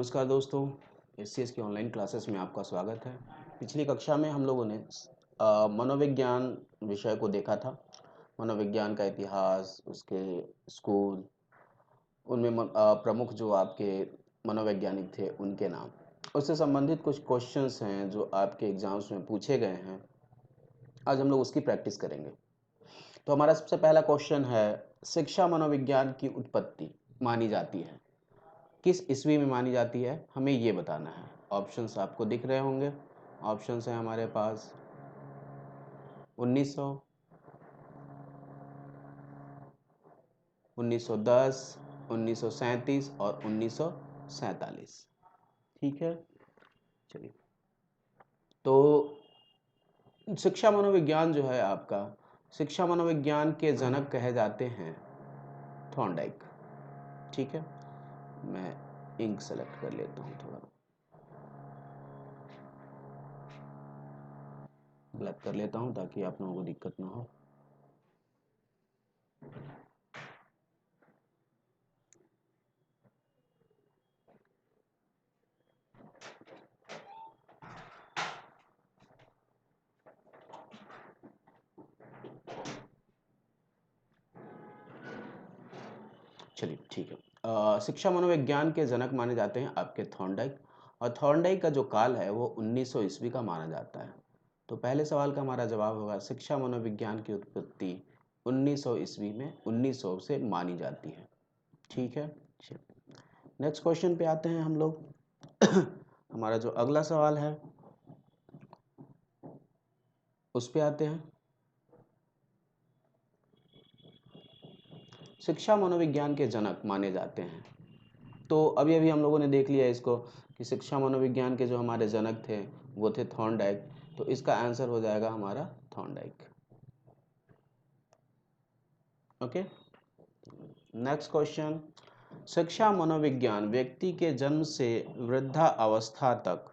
नमस्कार दोस्तों, एससीएस की ऑनलाइन क्लासेस में आपका स्वागत है। पिछली कक्षा में हम लोगों ने मनोविज्ञान विषय को देखा था। मनोविज्ञान का इतिहास, उसके स्कूल, उनमें प्रमुख जो आपके मनोवैज्ञानिक थे उनके नाम, उससे संबंधित कुछ क्वेश्चंस हैं जो आपके एग्जाम्स में पूछे गए हैं। आज हम लोग उसकी प्रैक्टिस करेंगे। तो हमारा सबसे पहला क्वेश्चन है, शिक्षा मनोविज्ञान की उत्पत्ति मानी जाती है, किस ईस्वी में मानी जाती है, हमें ये बताना है। ऑप्शंस आपको दिख रहे होंगे। ऑप्शंस हैं हमारे पास 1900, 1910, 1937 और 1947। ठीक है, चलिए। तो शिक्षा मनोविज्ञान जो है आपका, शिक्षा मनोविज्ञान के जनक कहे जाते हैं थॉर्नडाइक। ठीक है, मैं इंक सेलेक्ट कर लेता हूँ, थोड़ा ब्लैक कर लेता हूँ ताकि आप लोगों को दिक्कत ना हो। चलिए ठीक है। शिक्षा मनोविज्ञान के जनक माने जाते हैं आपके थॉर्नडाइक, और थॉर्नडाइक का जो काल है वो 1900 ईस्वी का माना जाता है। तो पहले सवाल का हमारा जवाब होगा शिक्षा मनोविज्ञान की उत्पत्ति 1900 ईस्वी में 1900 से मानी जाती है। ठीक है, नेक्स्ट क्वेश्चन पे आते हैं हम लोग। हमारा जो अगला सवाल है उस पे आते हैं। शिक्षा मनोविज्ञान के जनक माने जाते हैं, तो अभी अभी हम लोगों ने देख लिया इसको कि शिक्षा मनोविज्ञान के जो हमारे जनक थे वो थे थॉर्नडाइक। तो इसका आंसर हो जाएगा हमारा थॉर्नडाइक। ओके, नेक्स्ट क्वेश्चन, शिक्षा मनोविज्ञान व्यक्ति के जन्म से वृद्धावस्था तक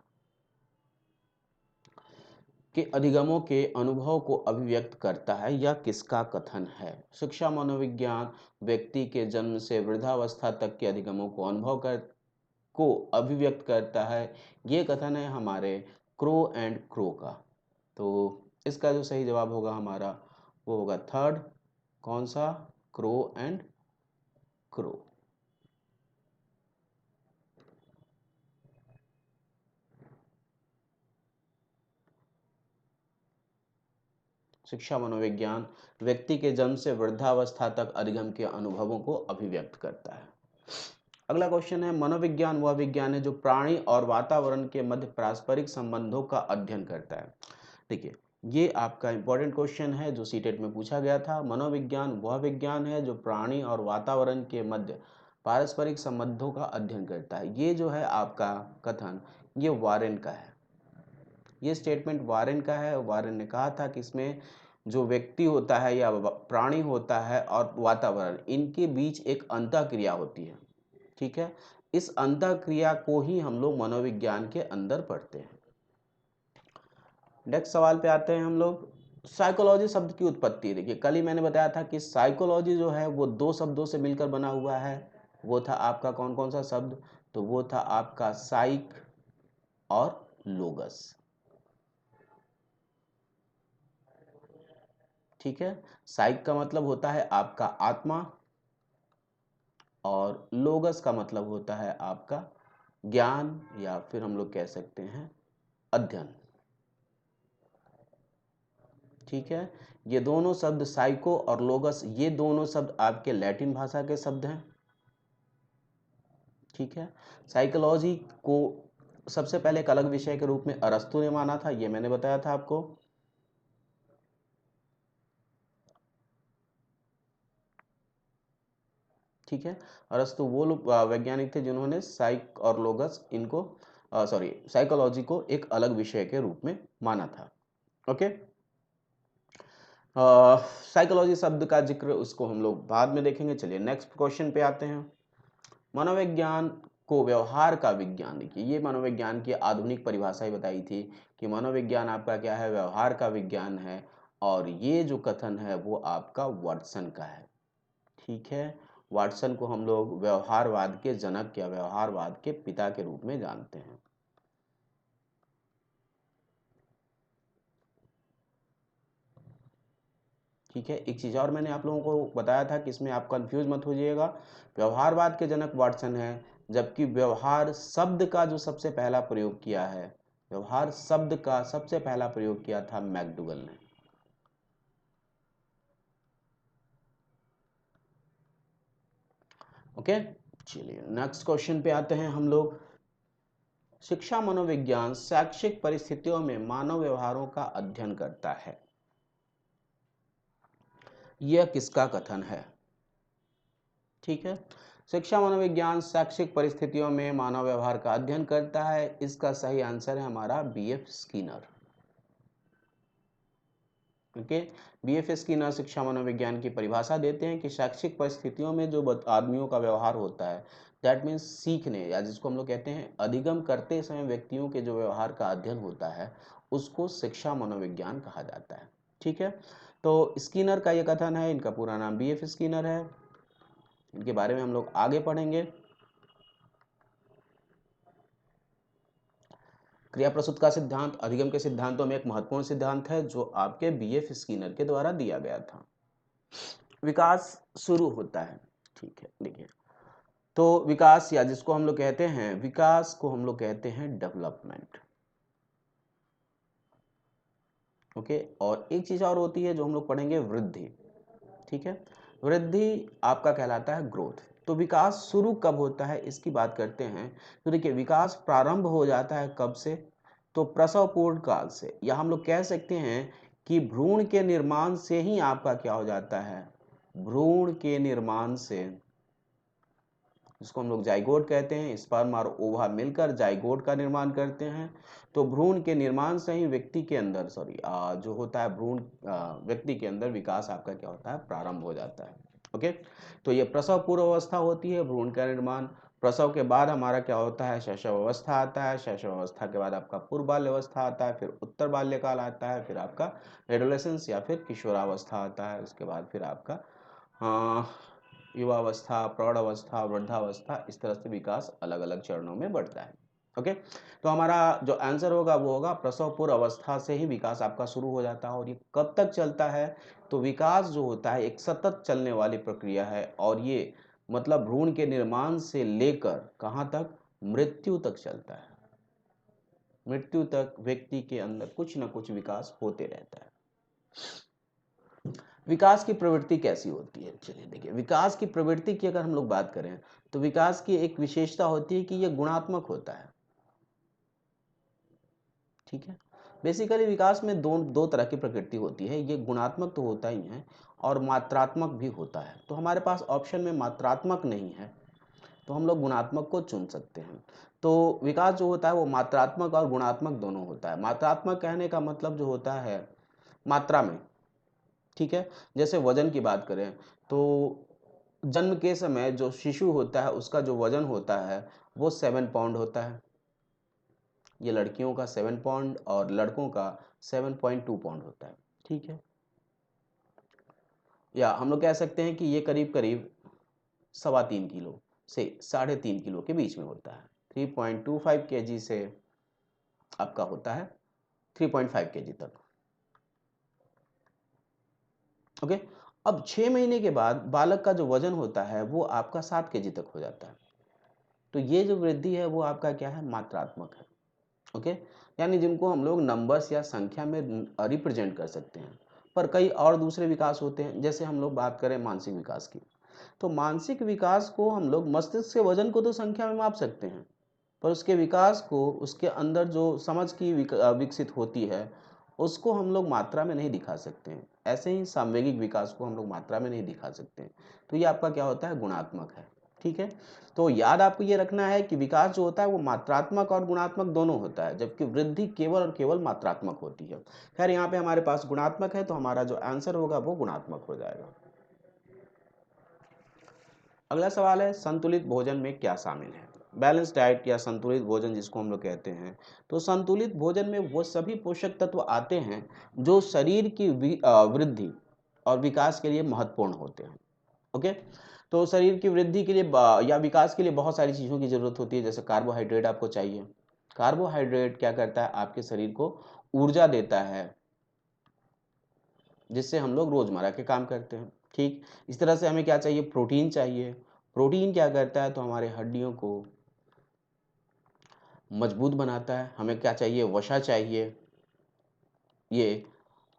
के अधिगमों के अनुभव को अभिव्यक्त करता है, यह किसका कथन है? शिक्षा मनोविज्ञान व्यक्ति के जन्म से वृद्धावस्था तक के अधिगमों को अभिव्यक्त करता है, ये कथन है हमारे क्रो एंड क्रो का। तो इसका जो सही जवाब होगा हमारा वो होगा थर्ड। कौन सा? Crow and crow. शिक्षा मनोविज्ञान व्यक्ति के जन्म से वृद्धावस्था तक अधिगम के अनुभवों को अभिव्यक्त करता है। अगला क्वेश्चन है, मनोविज्ञान वह विज्ञान है जो प्राणी और वातावरण के मध्य पारस्परिक संबंधों का अध्ययन करता है। देखिए, ये आपका इंपॉर्टेंट क्वेश्चन है जो सीटेट में पूछा गया था। मनोविज्ञान वह विज्ञान है जो प्राणी और वातावरण के मध्य पारस्परिक संबंधों का अध्ययन करता है। ये जो है आपका कथन, ये वारेन का है। ये स्टेटमेंट वारेन का है। वारेन ने कहा था कि इसमें जो व्यक्ति होता है या प्राणी होता है और वातावरण, इनके बीच एक अंतःक्रिया होती है। ठीक है, इस अंतःक्रिया को ही हम लोग मनोविज्ञान के अंदर पढ़ते हैं। नेक्स्ट सवाल पे आते हैं हम लोग। साइकोलॉजी शब्द की उत्पत्ति, देखिए कल ही मैंने बताया था कि साइकोलॉजी जो है वो दो शब्दों से मिलकर बना हुआ है। वो था आपका कौन कौन सा शब्द? तो वो था आपका साइक और लोगस। ठीक है, साइक का मतलब होता है आपका आत्मा, और लोगस का मतलब होता है आपका ज्ञान, या फिर हम लोग कह सकते हैं अध्ययन। ठीक है, ये दोनों शब्द साइको और लोगस, ये दोनों शब्द आपके लैटिन भाषा के शब्द हैं। ठीक है, साइकोलॉजी को सबसे पहले एक अलग विषय के रूप में अरस्तु ने माना था, ये मैंने बताया था आपको। ठीक है, अरस्तु वो लोग वैज्ञानिक थे जिन्होंने साइक और लोगस इनको साइकोलॉजी को एक अलग विषय के रूप में माना था। ओके, साइकोलॉजी शब्द का जिक्र उसको हम लोग बाद में देखेंगे। चलिए नेक्स्ट क्वेश्चन पे आते हैं। मनोविज्ञान को व्यवहार का विज्ञान, देखिए ये मनोविज्ञान की आधुनिक परिभाषा ही बताई थी कि मनोविज्ञान आपका क्या है? व्यवहार का विज्ञान है। और ये जो कथन है वो आपका वाटसन का है। ठीक है, वाटसन को हम लोग व्यवहारवाद के जनक या व्यवहारवाद के पिता के रूप में जानते हैं। ठीक है, एक चीज़ और मैंने आप लोगों को बताया था कि इसमें आप कंफ्यूज मत हो जाइएगा, व्यवहारवाद के जनक वाटसन है, जबकि व्यवहार शब्द का जो सबसे पहला प्रयोग किया है, व्यवहार शब्द का सबसे पहला प्रयोग किया था मैकडूगल ने। ओके, चलिए नेक्स्ट क्वेश्चन पे आते हैं हम लोग। शिक्षा मनोविज्ञान शैक्षिक परिस्थितियों में मानव व्यवहारों का अध्ययन करता है। यह किसका कथन है? ठीक है, शिक्षा मनोविज्ञान शैक्षिक परिस्थितियों में मानव व्यवहार का अध्ययन करता है, इसका सही आंसर है हमारा BF Skinner. Okay, BF Skinner शिक्षा मनोविज्ञान की परिभाषा देते हैं कि शैक्षिक परिस्थितियों में जो आदमियों का व्यवहार होता है, दैट मीन्स सीखने या जिसको हम लोग कहते हैं अधिगम करते समय व्यक्तियों के जो व्यवहार का अध्ययन होता है, उसको शिक्षा मनोविज्ञान कहा जाता है। ठीक है, तो स्किनर का ये कथन है, इनका पूरा नाम बीएफ स्किनर है, इनके बारे में हम लोग आगे पढ़ेंगे। क्रिया प्रस्तुत का सिद्धांत अधिगम के सिद्धांतों में एक महत्वपूर्ण सिद्धांत है जो आपके बीएफ स्किनर के द्वारा दिया गया था। विकास शुरू होता है, ठीक है, देखिए, तो विकास या जिसको हम लोग कहते हैं, विकास को हम लोग कहते हैं डेवलपमेंट। ओके, और एक चीज और होती है जो हम लोग पढ़ेंगे, वृद्धि। ठीक है, वृद्धि आपका कहलाता है ग्रोथ। तो विकास शुरू कब होता है इसकी बात करते हैं, तो देखिए विकास प्रारंभ हो जाता है कब से, तो प्रसव पूर्ण काल से, या हम लोग कह सकते हैं कि भ्रूण के निर्माण से ही आपका क्या हो जाता है, भ्रूण के निर्माण से, जिसको हम लोग जाइगोट कहते हैं, स्पर्म और ओवा मिलकर जाइगोट का निर्माण करते हैं। तो भ्रूण के निर्माण से ही व्यक्ति के अंदर जो होता है भ्रूण व्यक्ति के अंदर विकास आपका क्या होता है, प्रारंभ हो जाता है। ओके, तो ये प्रसव पूर्व अवस्था होती है, भ्रूण का निर्माण। प्रसव के बाद हमारा क्या होता है, शैशव अवस्था आता है, शैशव अवस्था के बाद आपका पूर्व बाल्य अवस्था आता है, फिर उत्तर बाल्यकाल आता है, फिर आपका एडोलेसेंस या फिर किशोरावस्था आता है, उसके बाद फिर आपका युवावस्था, प्रौढ़ अवस्था, वृद्धावस्था, इस तरह से विकास अलग अलग चरणों में बढ़ता है। ओके, तो हमारा जो आंसर होगा वो होगा प्रसव पूर्व अवस्था से ही विकास आपका शुरू हो जाता है। और ये कब तक चलता है, तो विकास जो होता है एक सतत चलने वाली प्रक्रिया है, और ये मतलब भ्रूण के निर्माण से लेकर कहाँ तक, मृत्यु तक चलता है। मृत्यु तक व्यक्ति के अंदर कुछ ना कुछ विकास होते रहता है। विकास की प्रवृत्ति कैसी होती है, चलिए देखिए, विकास की प्रवृत्ति की अगर हम लोग बात करें तो विकास की एक विशेषता होती है कि यह गुणात्मक होता है। ठीक है, बेसिकली विकास में दो तरह की प्रकृति होती है, ये गुणात्मक तो होता ही है और मात्रात्मक भी होता है। तो हमारे पास ऑप्शन में मात्रात्मक नहीं है, तो हम लोग गुणात्मक को चुन सकते हैं। तो विकास जो होता है वो मात्रात्मक और गुणात्मक दोनों होता है। मात्रात्मक कहने का मतलब जो होता है मात्रा में, ठीक है, जैसे वजन की बात करें तो जन्म के समय जो शिशु होता है उसका जो वजन होता है वो 7 पाउंड होता है। ये लड़कियों का 7 पाउंड और लड़कों का 7.2 पाउंड होता है। ठीक है, या हम लोग कह सकते हैं कि ये करीब करीब 3.25 किलो से 3.5 किलो के बीच में होता है। 3.25 kg से आपका होता है 3.5 kg तक। ओके, अब 6 महीने के बाद बालक का जो वजन होता है वो आपका 7 kg तक हो जाता है। तो ये जो वृद्धि है वो आपका क्या है, मात्रात्मक है। ओके, यानी जिनको हम लोग नंबर्स या संख्या में रिप्रेजेंट कर सकते हैं। पर कई और दूसरे विकास होते हैं, जैसे हम लोग बात करें मानसिक विकास की, तो मानसिक विकास को हम लोग मस्तिष्क के वजन को तो संख्या में माप सकते हैं, पर उसके विकास को, उसके अंदर जो समझ की विकसित होती है उसको हम लोग मात्रा में नहीं दिखा सकते हैं। ऐसे ही सामवेगिक विकास को हम लोग मात्रा में नहीं दिखा सकते हैं। तो ये आपका क्या होता है, गुणात्मक है। ठीक है, तो याद आपको ये रखना है कि विकास जो होता है वो मात्रात्मक और गुणात्मक दोनों होता है, जबकि वृद्धि केवल और केवल मात्रात्मक होती है। खैर यहाँ पे हमारे पास गुणात्मक है, तो हमारा जो आंसर होगा वो गुणात्मक हो जाएगा। अगला सवाल है, संतुलित भोजन में क्या शामिल है। बैलेंस डाइट या संतुलित भोजन जिसको हम लोग कहते हैं, तो संतुलित भोजन में वो सभी पोषक तत्व आते हैं जो शरीर की वृद्धि और विकास के लिए महत्वपूर्ण होते हैं। ओके, तो शरीर की वृद्धि के लिए या विकास के लिए बहुत सारी चीज़ों की ज़रूरत होती है, जैसे कार्बोहाइड्रेट आपको चाहिए। कार्बोहाइड्रेट क्या करता है, आपके शरीर को ऊर्जा देता है, जिससे हम लोग रोज़मर्रा के काम करते हैं। ठीक इस तरह से हमें क्या चाहिए, प्रोटीन चाहिए। प्रोटीन क्या करता है, तो हमारे हड्डियों को मजबूत बनाता है। हमें क्या चाहिए, वसा चाहिए, ये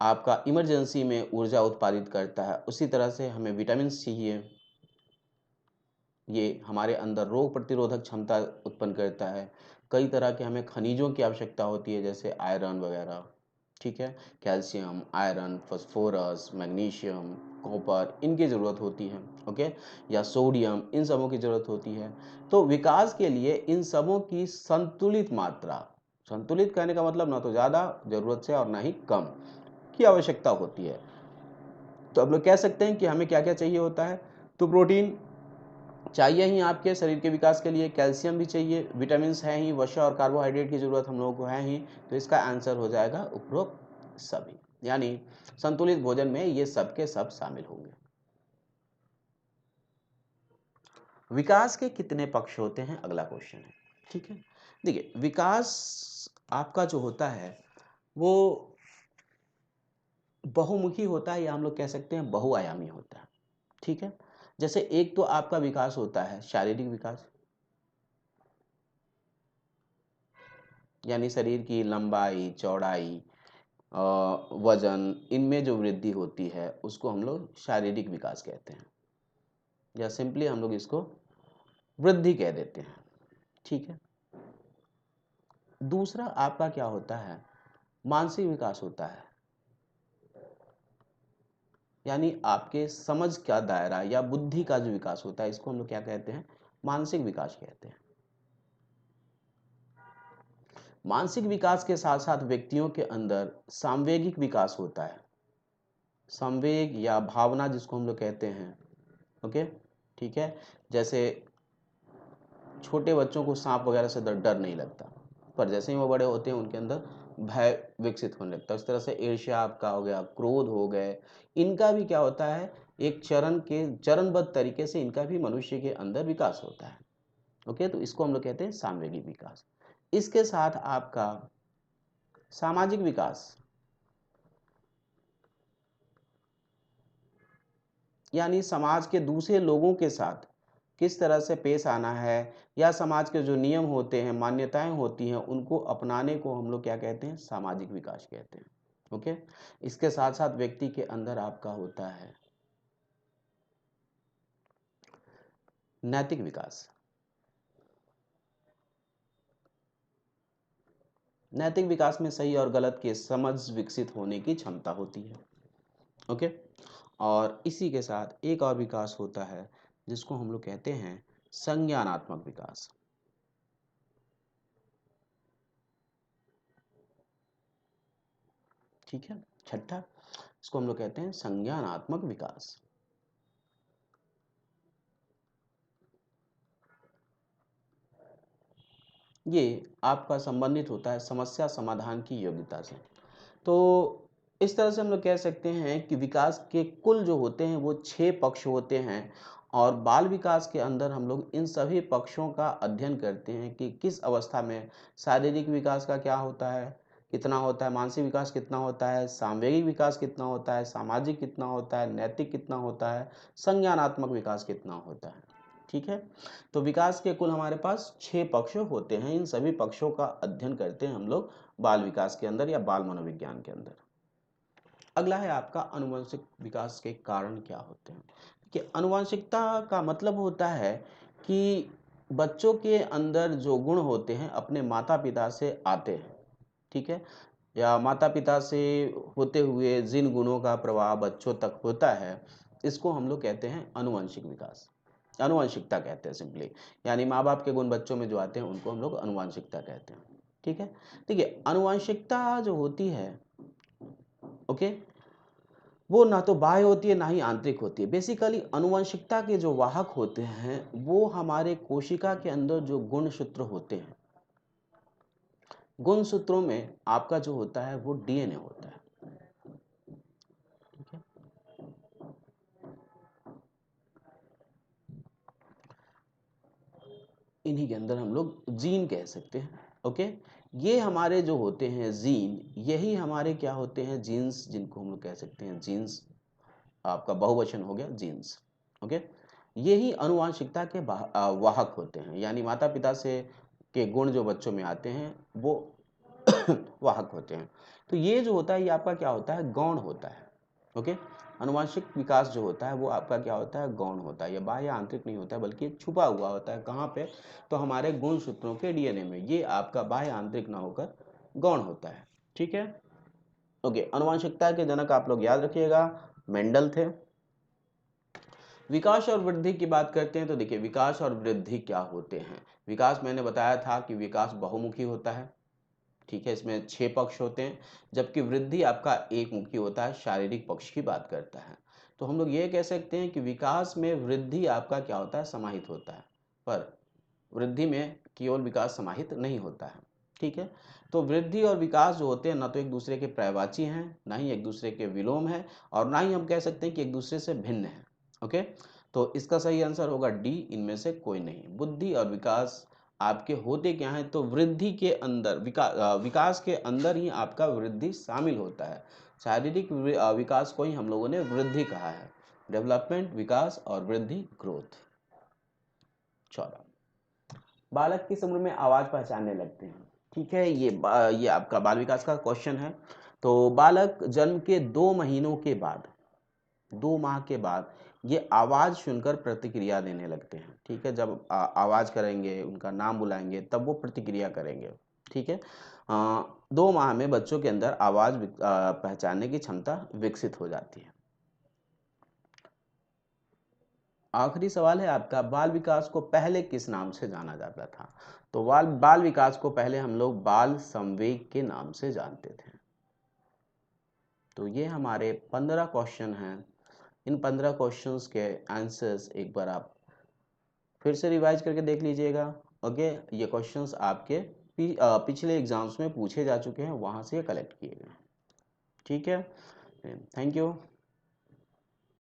आपका इमरजेंसी में ऊर्जा उत्पादित करता है। उसी तरह से हमें विटामिन चाहिए, ये हमारे अंदर रोग प्रतिरोधक क्षमता उत्पन्न करता है। कई तरह के हमें खनिजों की आवश्यकता होती है, जैसे आयरन वगैरह, ठीक है, calcium, iron, phosphorus, magnesium, copper, इनकी ज़रूरत होती है। ओके, या सोडियम, इन सबों की ज़रूरत होती है। तो विकास के लिए इन सबों की संतुलित मात्रा, संतुलित कहने का मतलब ना तो ज़्यादा ज़रूरत से और ना ही कम की आवश्यकता होती है। तो अब लोग कह सकते हैं कि हमें क्या क्या चाहिए होता है, तो प्रोटीन चाहिए ही आपके शरीर के विकास के लिए, कैल्शियम भी चाहिए, विटामिन्स हैं ही, वसा और कार्बोहाइड्रेट की ज़रूरत हम लोगों को है ही। तो इसका आंसर हो जाएगा उपरोक्त सभी, यानी संतुलित भोजन में ये सब के सब शामिल होंगे। विकास के कितने पक्ष होते हैं, अगला क्वेश्चन है। ठीक है, देखिए विकास आपका जो होता है वो बहुमुखी होता है, या हम लोग कह सकते हैं बहुआयामी होता है। ठीक है, जैसे एक तो आपका विकास होता है शारीरिक विकास, यानी शरीर की लंबाई, चौड़ाई, वजन, इनमें जो वृद्धि होती है उसको हम लोग शारीरिक विकास कहते हैं, या सिंपली हम लोग इसको वृद्धि कह देते हैं। ठीक है, दूसरा आपका क्या होता है, मानसिक विकास होता है, यानी आपके समझ का दायरा या बुद्धि का जो विकास होता है, इसको हम लोग क्या कहते हैं, मानसिक विकास कहते हैं। मानसिक विकास के साथ साथ व्यक्तियों के अंदर सांवेगिक विकास होता है, संवेग या भावना जिसको हम लोग कहते हैं। ओके, ठीक है, जैसे छोटे बच्चों को सांप वगैरह से डर नहीं लगता, पर जैसे ही वो बड़े होते हैं उनके अंदर भय विकसित होने लगता है। इस तरह से ईर्ष्या आपका हो गया, क्रोध हो गए, इनका भी क्या होता है, एक चरणबद्ध तरीके से इनका भी मनुष्य के अंदर विकास होता है। ओके, तो इसको हम लोग कहते हैं सामवेगिक विकास। इसके साथ आपका सामाजिक विकास, यानी समाज के दूसरे लोगों के साथ किस तरह से पेश आना है, या समाज के जो नियम होते हैं, मान्यताएं होती हैं, उनको अपनाने को हम लोग क्या कहते हैं, सामाजिक विकास कहते हैं। ओके, इसके साथ साथ व्यक्ति के अंदर आपका होता है नैतिक विकास। नैतिक विकास में सही और गलत की समझ विकसित होने की क्षमता होती है। ओके, और इसी के साथ एक और विकास होता है जिसको हम लोग कहते हैं संज्ञानात्मक विकास। ठीक है, छठा, इसको हम लोग कहते हैं संज्ञानात्मक विकास। ये आपका संबंधित होता है समस्या समाधान की योग्यता से। तो इस तरह से हम लोग कह सकते हैं कि विकास के कुल जो होते हैं वो 6 पक्ष होते हैं, और बाल विकास के अंदर हम लोग इन सभी पक्षों का अध्ययन करते हैं कि किस अवस्था में शारीरिक विकास का क्या होता है, कितना होता है, मानसिक विकास कितना होता है, सामवेगिक विकास कितना होता है, सामाजिक कितना होता है, नैतिक कितना होता है, संज्ञानात्मक विकास कितना होता है। ठीक है, तो विकास के कुल हमारे पास 6 पक्ष होते हैं। इन सभी पक्षों का अध्ययन करते हैं हम लोग बाल विकास के अंदर या बाल मनोविज्ञान के अंदर। अगला है आपका आनुवंशिक विकास के कारण क्या होते हैं। कि आनुवंशिकता का मतलब होता है कि बच्चों के अंदर जो गुण होते हैं अपने माता पिता से आते हैं। ठीक है, या माता पिता से होते हुए जिन गुणों का प्रभाव बच्चों तक होता है, इसको हम लोग कहते हैं आनुवंशिक विकास, आनुवंशिकता कहते हैं सिंपली। यानी माँ बाप के गुण बच्चों में जो आते हैं उनको हम लोग आनुवंशिकता कहते हैं। ठीक है, देखिए आनुवंशिकता जो होती है, ओके, वो ना तो बाह्य होती है ना ही आंतरिक होती है। बेसिकली आनुवंशिकता के जो वाहक होते हैं वो हमारे कोशिका के अंदर जो गुणसूत्र होते हैं, गुणसूत्रों में आपका जो होता है वो डीएनए होता है। ठीक है, इन्हीं के अंदर हम लोग जीन कह सकते हैं। ओके, ये हमारे जो होते हैं जीन, यही हमारे क्या होते हैं, जीन्स, जिनको हम लोग कह सकते हैं जीन्स, आपका बहुवचन हो गया जीन्स। ओके, यही आनुवंशिकता के वाहक होते हैं, यानी माता पिता से के गुण जो बच्चों में आते हैं वो वाहक होते हैं। तो ये जो होता है ये आपका क्या होता है, गौण होता है। ओके, आनुवंशिक विकास जो होता है वो आपका क्या होता है, गौण होता है। ये बाह्य आंतरिक नहीं होता है, बल्कि ये छुपा हुआ होता है। कहाँ पे, तो हमारे गुणसूत्रों के डीएनए में। ये आपका बाह्य आंतरिक ना होकर गौण होता है। ठीक है। ओके, आनुवंशिकता के जनक आप लोग याद रखिएगा, मेंडल थे। विकास और वृद्धि की बात करते हैं तो देखिए, विकास और वृद्धि क्या होते हैं। विकास मैंने बताया था कि विकास बहुमुखी होता है, ठीक है, इसमें 6 पक्ष होते हैं, जबकि वृद्धि आपका एक मुखी होता है, शारीरिक पक्ष की बात करता है। तो हम लोग ये कह सकते हैं कि विकास में वृद्धि आपका क्या होता है, समाहित होता है, पर वृद्धि में केवल विकास समाहित नहीं होता है। ठीक है, तो वृद्धि और विकास जो होते हैं ना तो एक दूसरे के पर्यायवाची हैं, ना ही एक दूसरे के विलोम है, और ना ही हम कह सकते हैं कि एक दूसरे से भिन्न है। ओके, तो इसका सही आंसर होगा डी, इनमें से कोई नहीं। बुद्धि और विकास आपके होते क्या हैं, तो वृद्धि के अंदर विकास के अंदर ही आपका वृद्धि शामिल होता है। शारीरिक विकास को ही हम लोगों ने वृद्धि कहा है। डेवलपमेंट, विकास और वृद्धि, ग्रोथ। 14, बालक किस उम्र में आवाज पहचानने लगते हैं। ठीक है, ये आपका बाल विकास का क्वेश्चन है। तो बालक जन्म के 2 महीनों के बाद, 2 माह के बाद ये आवाज सुनकर प्रतिक्रिया देने लगते हैं। ठीक है, जब आवाज करेंगे, उनका नाम बुलाएंगे, तब वो प्रतिक्रिया करेंगे। ठीक है, 2 माह में बच्चों के अंदर आवाज पहचानने की क्षमता विकसित हो जाती है। आखिरी सवाल है आपका, बाल विकास को पहले किस नाम से जाना जाता था। तो बाल विकास को पहले हम लोग बाल संवेग के नाम से जानते थे। तो ये हमारे 15 क्वेश्चन हैं। इन 15 क्वेश्चंस के आंसर्स एक बार आप फिर से रिवाइज करके देख लीजिएगा। ओके, ये क्वेश्चंस आपके पिछले एग्जाम्स में पूछे जा चुके हैं, वहाँ से कलेक्ट किए गए। ठीक है, थैंक यू।